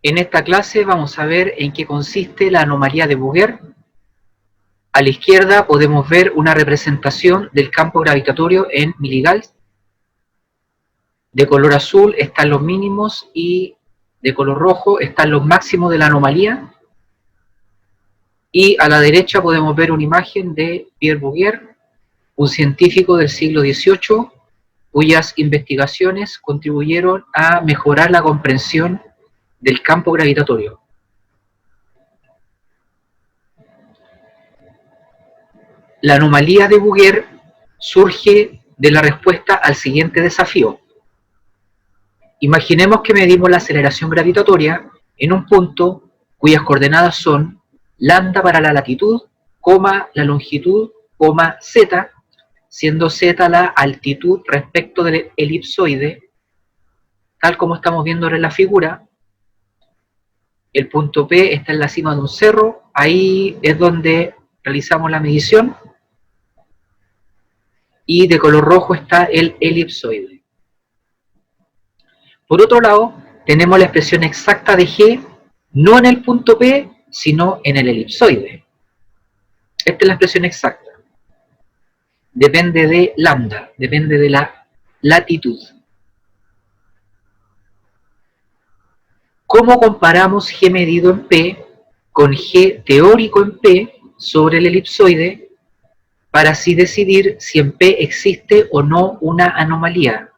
En esta clase vamos a ver en qué consiste la anomalía de Bouguer. A la izquierda podemos ver una representación del campo gravitatorio en miligauss. De color azul están los mínimos y de color rojo están los máximos de la anomalía. Y a la derecha podemos ver una imagen de Pierre Bouguer, un científico del siglo XVIII, cuyas investigaciones contribuyeron a mejorar la comprensión del campo gravitatorio. La anomalía de Bouguer surge de la respuesta al siguiente desafío. Imaginemos que medimos la aceleración gravitatoria en un punto cuyas coordenadas son lambda para la latitud, la longitud, z, siendo z la altitud respecto del elipsoide, tal como estamos viendo en la figura. El punto P está en la cima de un cerro, ahí es donde realizamos la medición, y de color rojo está el elipsoide. Por otro lado, tenemos la expresión exacta de G, no en el punto P, sino en el elipsoide. Esta es la expresión exacta. Depende de lambda, depende de la latitud. ¿Cómo comparamos G medido en P con G teórico en P sobre el elipsoide para así decidir si en P existe o no una anomalía?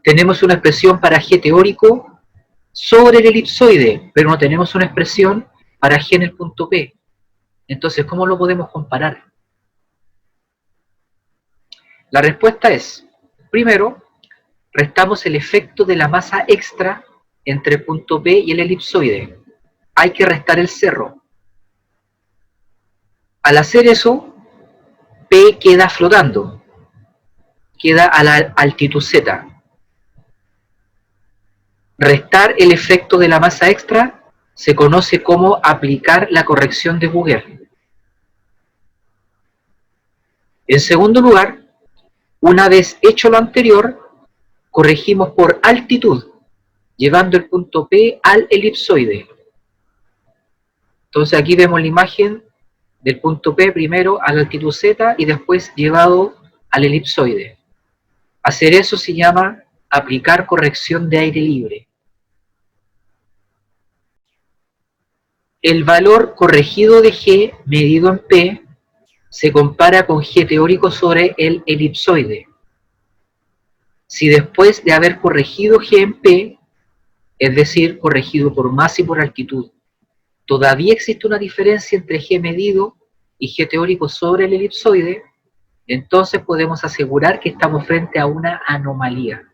Tenemos una expresión para G teórico sobre el elipsoide, pero no tenemos una expresión para G en el punto P. Entonces, ¿cómo lo podemos comparar? La respuesta es, primero, restamos el efecto de la masa extra entre el punto P y el elipsoide. Hay que restar el cerro. Al hacer eso, P queda flotando, queda a la altitud Z. Restar el efecto de la masa extra se conoce como aplicar la corrección de Bouguer. En segundo lugar, una vez hecho lo anterior, corregimos por altitud, llevando el punto P al elipsoide. Entonces aquí vemos la imagen del punto P primero a la altitud Z y después llevado al elipsoide. Hacer eso se llama aplicar corrección de aire libre. El valor corregido de G medido en P se compara con G teórico sobre el elipsoide. Si después de haber corregido G en P, es decir, corregido por masa y por altitud, todavía existe una diferencia entre G medido y G teórico sobre el elipsoide, entonces podemos asegurar que estamos frente a una anomalía.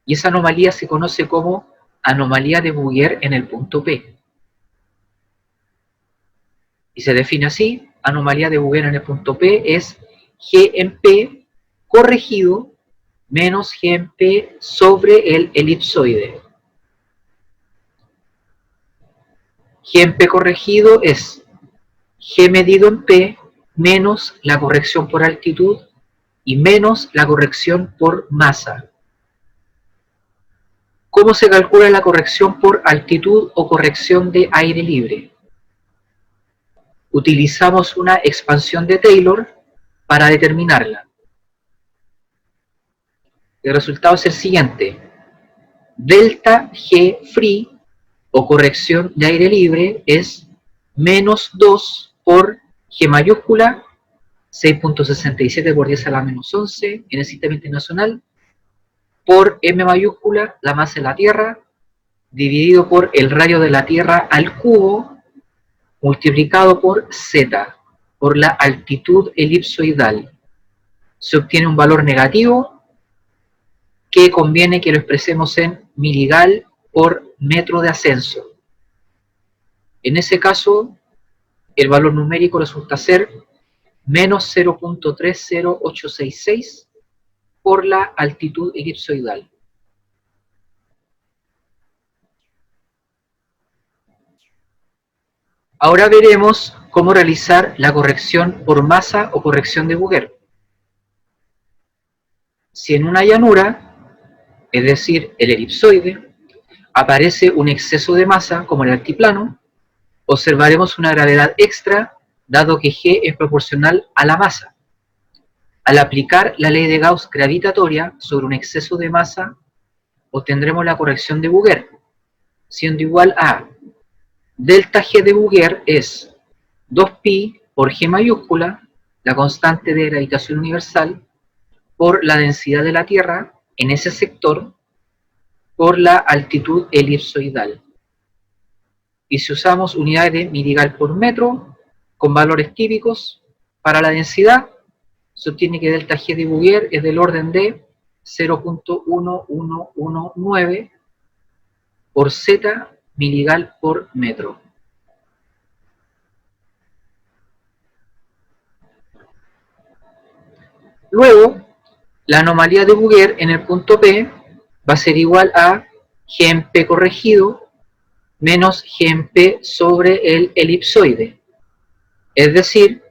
Y esa anomalía se conoce como anomalía de Bouguer en el punto P. Y se define así: anomalía de Bouguer en el punto P es G en P corregido menos G en P sobre el elipsoide. G en P corregido es G medido en P menos la corrección por altitud y menos la corrección por masa. ¿Cómo se calcula la corrección por altitud o corrección de aire libre? Utilizamos una expansión de Taylor para determinarla. El resultado es el siguiente: delta G free o corrección de aire libre es menos 2 por G mayúscula, 6.67 por 10 a la menos 11 en el sistema internacional, por M mayúscula, la masa de la Tierra, dividido por el radio de la Tierra al cubo, multiplicado por Z, por la altitud elipsoidal. Se obtiene un valor negativo que conviene que lo expresemos en miligauss por metro de ascenso. En ese caso, el valor numérico resulta ser menos 0.30866 por la altitud elipsoidal. Ahora veremos cómo realizar la corrección por masa o corrección de Bouguer. Si en una llanura es decir, el elipsoide, aparece un exceso de masa como el altiplano, observaremos una gravedad extra dado que G es proporcional a la masa. Al aplicar la ley de Gauss gravitatoria sobre un exceso de masa, obtendremos la corrección de Bouguer, siendo igual a delta G de Bouguer es 2pi por G mayúscula, la constante de gravitación universal, por la densidad de la Tierra en ese sector, por la altitud elipsoidal. Y si usamos unidades de miligal por metro, con valores típicos, para la densidad, se obtiene que delta G de Bouguer es del orden de 0.1119 por Z miligal por metro. Luego, la anomalía de Bouguer en el punto P va a ser igual a G en P corregido menos G en P sobre el elipsoide. Es decir,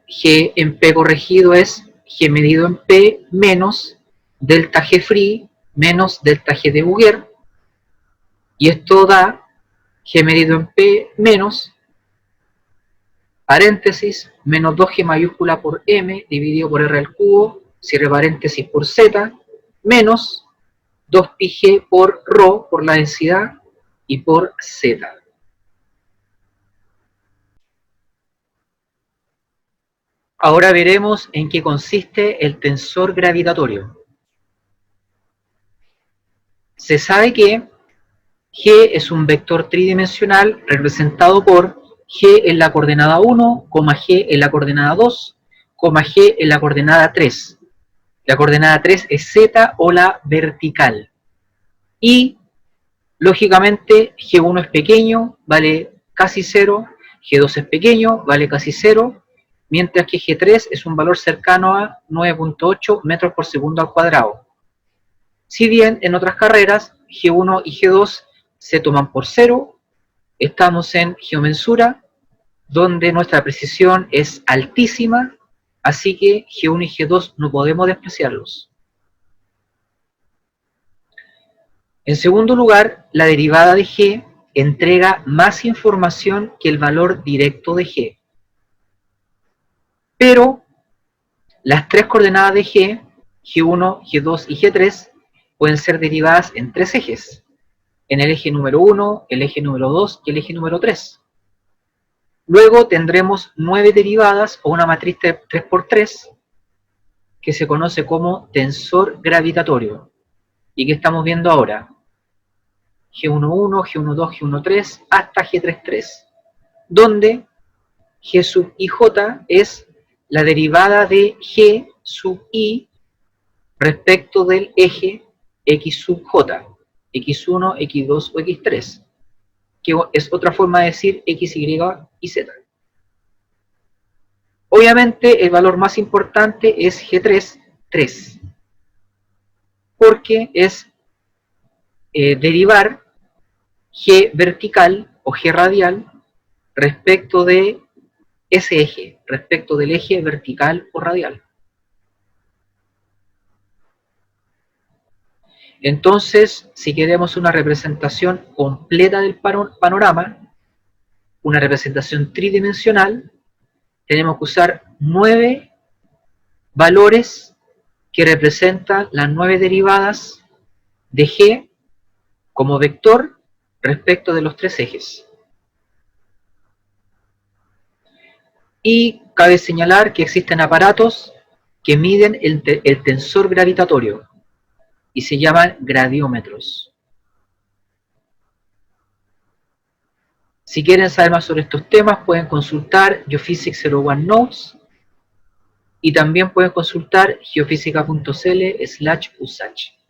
G en P corregido es G medido en P menos delta G free menos delta G de Bouguer. Y esto da G medido en P menos, paréntesis, menos 2G mayúscula por M dividido por R al cubo, cierre paréntesis por Z, menos 2πg por ρ por la densidad y por Z. Ahora veremos en qué consiste el tensor gravitatorio. Se sabe que G es un vector tridimensional representado por G en la coordenada 1, G en la coordenada 2, G en la coordenada 3. La coordenada 3 es Z o la vertical. Y, lógicamente, G1 es pequeño, vale casi 0, G2 es pequeño, vale casi 0, mientras que G3 es un valor cercano a 9.8 metros por segundo al cuadrado. Si bien en otras carreras, G1 y G2 se toman por 0, estamos en geomensura, donde nuestra precisión es altísima, así que G1 y G2 no podemos despreciarlos. En segundo lugar, la derivada de G entrega más información que el valor directo de G. Pero las tres coordenadas de G, G1, G2 y G3, pueden ser derivadas en tres ejes. En el eje número 1, el eje número 2 y el eje número 3. Luego tendremos 9 derivadas o una matriz 3×3 que se conoce como tensor gravitatorio y que estamos viendo ahora. G11, G12, G13 hasta G33, donde G sub ij es la derivada de G sub i respecto del eje X sub j, X1, X2 o X3, que es otra forma de decir X, Y y Z. Obviamente el valor más importante es G3, 3, porque es derivar G vertical o G radial respecto de ese eje, respecto del eje vertical o radial. Entonces, si queremos una representación completa del panorama, una representación tridimensional, tenemos que usar 9 valores que representan las 9 derivadas de G como vector respecto de los tres ejes. Y cabe señalar que existen aparatos que miden el tensor gravitatorio y se llaman gradiómetros. Si quieren saber más sobre estos temas, pueden consultar Geophysics 01 Notes y también pueden consultar geofísica.cl/usach.